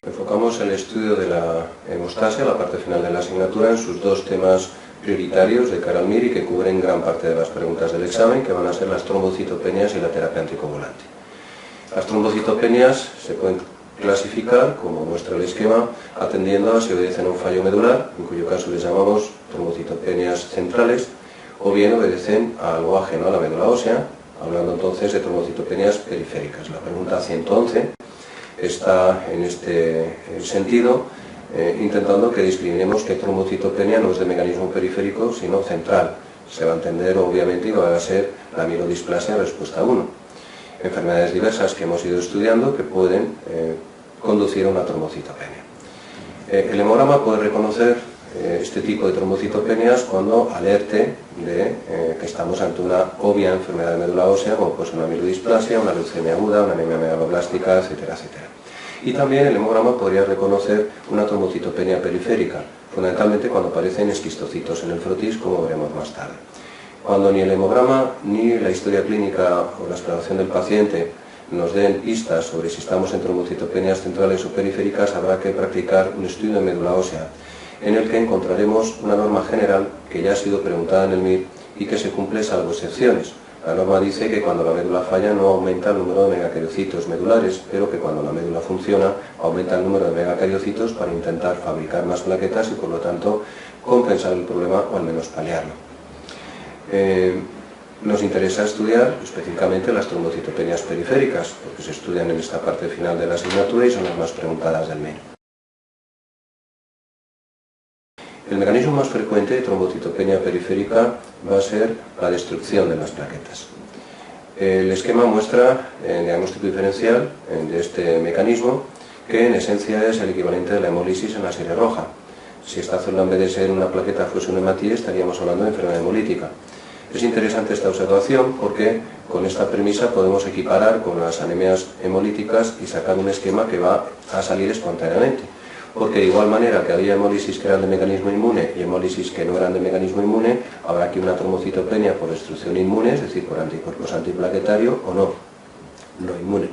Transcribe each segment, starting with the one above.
Enfocamos el estudio de la hemostasia, la parte final de la asignatura, en sus dos temas prioritarios de cara al MIR y que cubren gran parte de las preguntas del examen, que van a ser las trombocitopenias y la terapia anticoagulante. Las trombocitopenias se pueden clasificar, como muestra el esquema, atendiendo a si obedecen a un fallo medular, en cuyo caso les llamamos trombocitopenias centrales, o bien obedecen a algo ajeno a la médula ósea, hablando entonces de trombocitopenias periféricas. La pregunta 111 está en este sentido, intentando que discriminemos que trombocitopenia no es de mecanismo periférico, sino central. Se va a entender, obviamente, y va a ser la amielodisplasia respuesta 1. Enfermedades diversas que hemos ido estudiando que pueden conducir a una trombocitopenia. El hemograma puede reconocer este tipo de trombocitopenias cuando alerte de que estamos ante una obvia enfermedad de médula ósea, como puede ser una amielodisplasia, una leucemia aguda, una anemia megaloblástica, etcétera, etcétera. Y también el hemograma podría reconocer una trombocitopenia periférica, fundamentalmente cuando aparecen esquistocitos en el frotis, como veremos más tarde. Cuando ni el hemograma ni la historia clínica o la exploración del paciente nos den pistas sobre si estamos en trombocitopenias centrales o periféricas, habrá que practicar un estudio de médula ósea, en el que encontraremos una norma general que ya ha sido preguntada en el MIR y que se cumple salvo excepciones. La norma dice que cuando la médula falla no aumenta el número de megacariocitos medulares, pero que cuando la médula funciona aumenta el número de megacariocitos para intentar fabricar más plaquetas y por lo tanto compensar el problema o al menos paliarlo. Nos interesa estudiar específicamente las trombocitopenias periféricas, porque se estudian en esta parte final de la asignatura y son las más preguntadas del MIR. El mecanismo más frecuente de trombocitopenia periférica va a ser la destrucción de las plaquetas. El esquema muestra el diagnóstico diferencial de este mecanismo, que en esencia es el equivalente de la hemólisis en la serie roja. Si esta célula en vez de ser una plaqueta fuese un hematíe, estaríamos hablando de enfermedad hemolítica. Es interesante esta observación porque con esta premisa podemos equiparar con las anemias hemolíticas y sacar un esquema que va a salir espontáneamente. Porque de igual manera que había hemólisis que eran de mecanismo inmune y hemólisis que no eran de mecanismo inmune, habrá aquí una trombocitopenia por destrucción inmune, es decir, por anticuerpos antiplaquetario o no inmune.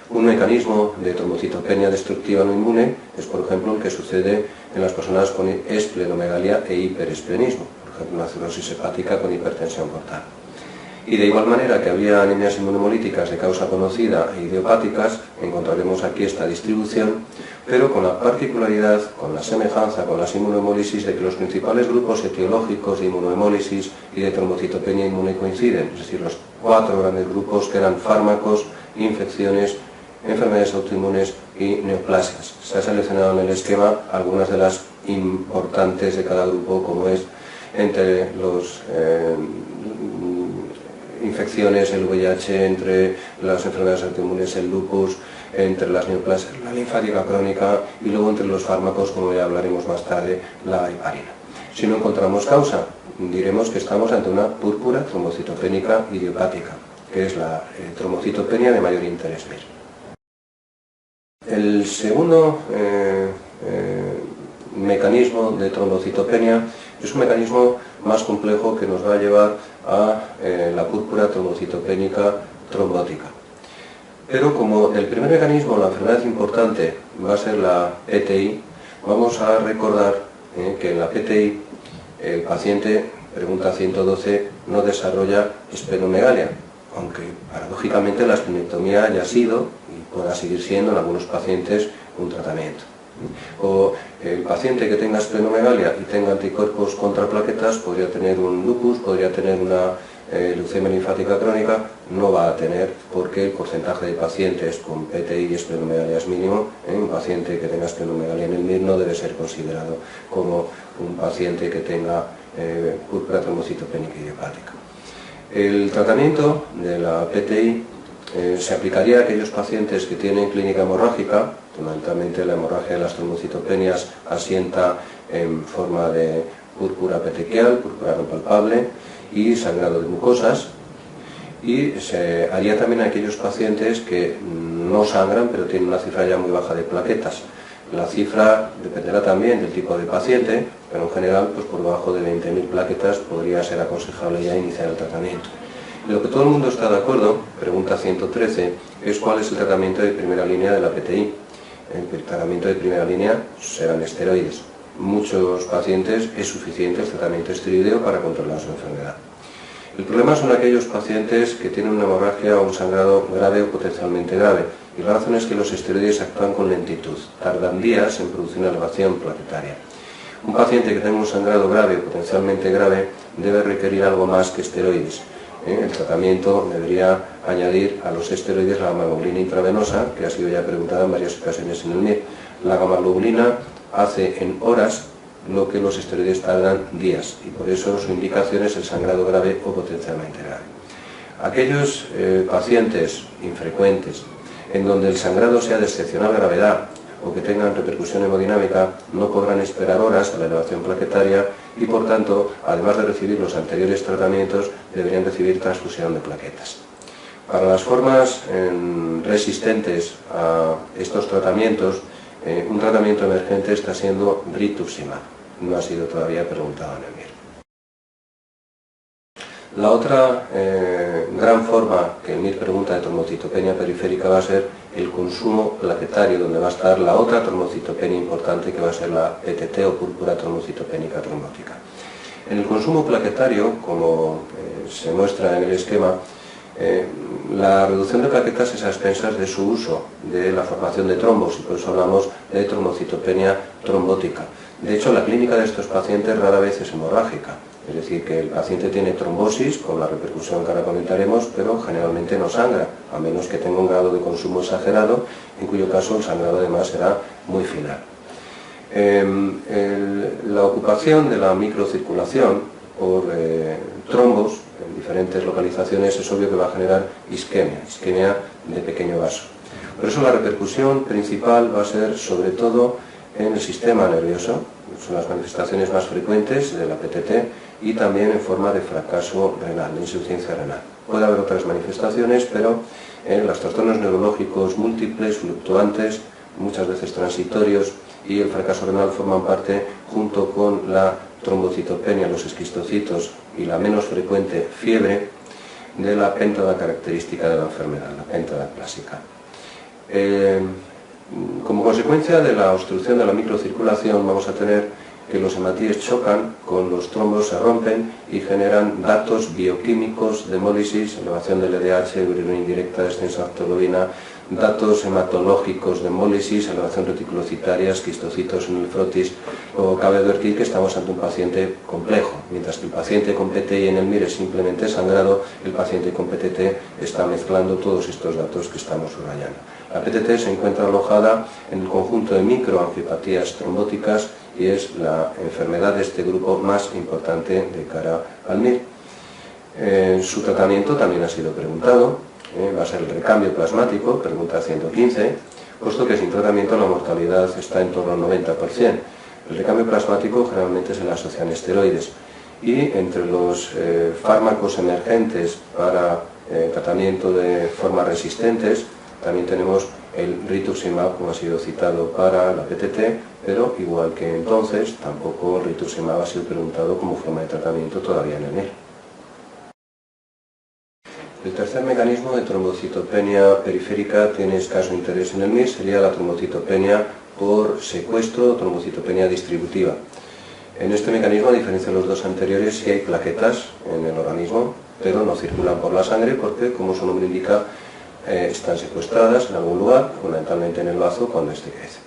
Un mecanismo de trombocitopenia destructiva no inmune es, por ejemplo, el que sucede en las personas con esplenomegalia e hiperesplenismo, por ejemplo, una cirrosis hepática con hipertensión portal. Y de igual manera que había anemias inmunomolíticas de causa conocida e idiopáticas, encontraremos aquí esta distribución, pero con la particularidad, con la semejanza con las inmunohemólisis de que los principales grupos etiológicos de inmunohemólisis y de trombocitopenia inmune coinciden, es decir, los 4 grandes grupos que eran fármacos, infecciones, enfermedades autoinmunes y neoplasias. Se ha seleccionado en el esquema algunas de las importantes de cada grupo, como es entre los infecciones, el VIH, entre las enfermedades autoinmunes, el lupus, entre las neoplasias, la linfática crónica y luego entre los fármacos, como ya hablaremos más tarde, la heparina. Si no encontramos causa, diremos que estamos ante una púrpura trombocitopénica idiopática, que es la trombocitopenia de mayor interés MIR. El segundo mecanismo de trombocitopenia es un mecanismo más complejo que nos va a llevar a la púrpura trombocitopénica trombótica. Pero como el primer mecanismo, la enfermedad importante, va a ser la PTI, vamos a recordar que en la PTI el paciente, pregunta 112, no desarrolla esplenomegalia, aunque paradójicamente la esplenectomía haya sido y pueda seguir siendo en algunos pacientes un tratamiento. O el paciente que tenga esplenomegalia y tenga anticuerpos contra plaquetas podría tener un lupus, podría tener una leucemia linfática crónica, no va a tener porque el porcentaje de pacientes con PTI y esplenomegalia es mínimo. Un paciente que tenga esplenomegalia en el MIR no debe ser considerado como un paciente que tenga púrpura trombocitopénica idiopática. El tratamiento de la PTI se aplicaría a aquellos pacientes que tienen clínica hemorrágica. Fundamentalmente la hemorragia de las trombocitopenias asienta en forma de púrpura petequial, púrpura no palpable y sangrado de mucosas, y se haría también a aquellos pacientes que no sangran pero tienen una cifra ya muy baja de plaquetas. La cifra dependerá también del tipo de paciente, pero en general pues por debajo de 20.000 plaquetas podría ser aconsejable ya iniciar el tratamiento. Lo que todo el mundo está de acuerdo, pregunta 113, es cuál es el tratamiento de primera línea de la PTI. el tratamiento de primera línea serán esteroides. Muchos pacientes es suficiente el tratamiento esteroideo para controlar su enfermedad. El problema son aquellos pacientes que tienen una hemorragia o un sangrado grave o potencialmente grave, y la razón es que los esteroides actúan con lentitud, tardan días en producir una elevación plaquetaria. Un paciente que tenga un sangrado grave o potencialmente grave debe requerir algo más que esteroides. El tratamiento debería añadir a los esteroides la gamma-globulina intravenosa, que ha sido ya preguntada en varias ocasiones en el MIR. La gamma-globulina hace en horas lo que los esteroides tardan días, y por eso su indicación es el sangrado grave o potencialmente grave. Aquellos pacientes infrecuentes en donde el sangrado sea de excepcional gravedad o que tengan repercusión hemodinámica no podrán esperar horas a la elevación plaquetaria y, por tanto, además de recibir los anteriores tratamientos, deberían recibir transfusión de plaquetas. Para las formas resistentes a estos tratamientos, un tratamiento emergente está siendo rituximab. No ha sido todavía preguntado en el MIR. La otra gran forma que el MIR pregunta de trombocitopenia periférica va a ser el consumo plaquetario, donde va a estar la otra trombocitopenia importante, que va a ser la PTT o púrpura trombocitopénica trombótica. En el consumo plaquetario, como se muestra en el esquema, la reducción de plaquetas es a expensas de su uso, de la formación de trombos, y por eso hablamos de trombocitopenia trombótica. De hecho, la clínica de estos pacientes rara vez es hemorrágica, es decir, que el paciente tiene trombosis, con la repercusión que ahora comentaremos, pero generalmente no sangra, a menos que tenga un grado de consumo exagerado, en cuyo caso el sangrado además será muy final. La ocupación de la microcirculación por trombos en diferentes localizaciones es obvio que va a generar isquemia de pequeño vaso. Por eso la repercusión principal va a ser sobre todo en el sistema nervioso, son las manifestaciones más frecuentes de la PTT, y también en forma de fracaso renal, de insuficiencia renal. Puede haber otras manifestaciones, pero los trastornos neurológicos múltiples, fluctuantes, muchas veces transitorios, y el fracaso renal forman parte, junto con la trombocitopenia, los esquistocitos y la menos frecuente fiebre, de la péntada característica de la enfermedad, la péntada clásica. Como consecuencia de la obstrucción de la microcirculación vamos a tener que los hematíes chocan con los trombos, se rompen y generan datos bioquímicos de hemólisis, elevación del LDH, urinina indirecta, descenso de aptologina, datos hematológicos de hemólisis, elevación reticulocitaria, esquistocitos en el frotis. Luego cabe advertir que estamos ante un paciente complejo, mientras que el paciente con PTI en el MIR es simplemente sangrado, el paciente con PTT está mezclando todos estos datos que estamos subrayando. La PTT se encuentra alojada en el conjunto de microangiopatías trombóticas y es la enfermedad de este grupo más importante de cara al MIR. Su tratamiento también ha sido preguntado, va a ser el recambio plasmático, pregunta 115, puesto que sin tratamiento la mortalidad está en torno al 90%. El recambio plasmático generalmente se le asocian esteroides, y entre los fármacos emergentes para tratamiento de formas resistentes también tenemos el rituximab, como ha sido citado para la PTT, pero igual que entonces, tampoco el rituximab ha sido preguntado como forma de tratamiento todavía en el MIR. El tercer mecanismo de trombocitopenia periférica tiene escaso interés en el MIR, sería la trombocitopenia por secuestro o trombocitopenia distributiva. En este mecanismo, a diferencia de los dos anteriores, sí hay plaquetas en el organismo, pero no circulan por la sangre porque, como su nombre indica, están secuestradas en algún lugar, fundamentalmente en el bazo, cuando éste crece.